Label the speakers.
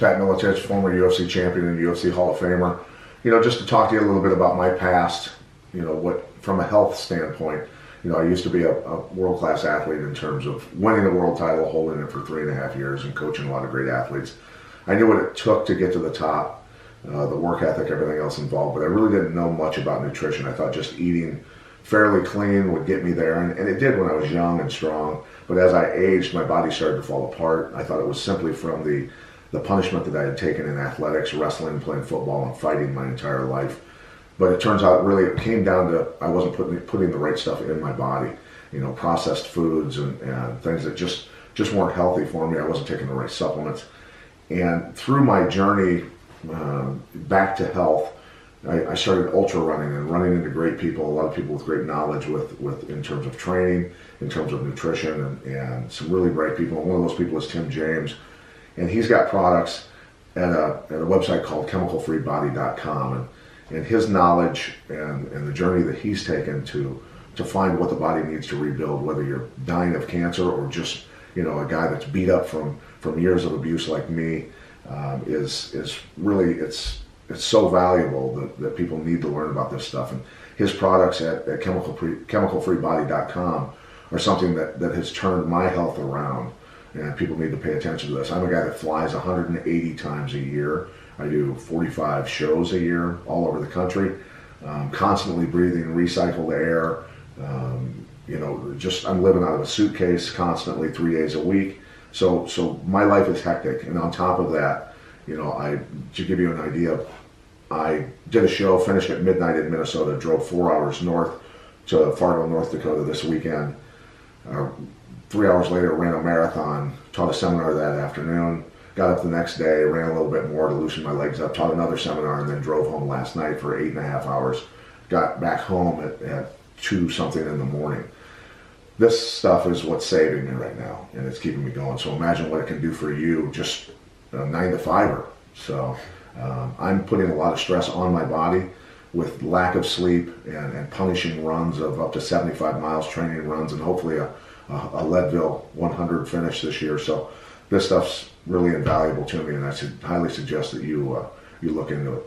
Speaker 1: Pat Miletich, former UFC champion and UFC Hall of Famer. Just to talk to you a little bit about my past, what from a health standpoint. I used to be a world-class athlete in terms of winning a world title, holding it for 3.5 years, and coaching a lot of great athletes. I knew what it took to get to the top, the work ethic, everything else involved, but I really didn't know much about nutrition. I thought just eating fairly clean would get me there, and it did when I was young and strong. But as I aged, my body started to fall apart. I thought it was simply from the punishment that I had taken in athletics, wrestling, playing football, and fighting my entire life. But it turns out really it came down to I wasn't putting the right stuff in my body. Processed foods and things that just weren't healthy for me. I wasn't taking the right supplements. And through my journey back to health, I started ultra running and running into great people, a lot of people with great knowledge with in terms of training, in terms of nutrition, and some really bright people. And one of those people is Tim James. And he's got products at a website called chemicalfreebody.com. And his knowledge and the journey that he's taken to find what the body needs to rebuild, whether you're dying of cancer or just a guy that's beat up from years of abuse like me, is really it's so valuable that people need to learn about this stuff. And his products at chemicalfreebody.com are something that has turned my health around. And people need to pay attention to this. I'm a guy that flies 180 times a year. I do 45 shows a year all over the country, constantly breathing recycled air. I'm living out of a suitcase constantly 3 days a week. So my life is hectic. And on top of that, to give you an idea, I did a show, finished at midnight in Minnesota, drove 4 hours north to Fargo, North Dakota this weekend. 3 hours later, ran a marathon, taught a seminar that afternoon, got up the next day, ran a little bit more to loosen my legs up, taught another seminar, and then drove home last night for 8.5 hours. Got back home at 2 something in the morning. This stuff is what's saving me right now, and it's keeping me going. So imagine what it can do for you, just a 9-to-5er. So I'm putting a lot of stress on my body with lack of sleep and punishing runs of up to 75 miles, training runs, and hopefully a Leadville 100 finish this year. So this stuff's really invaluable to me, and I highly suggest that you look into it.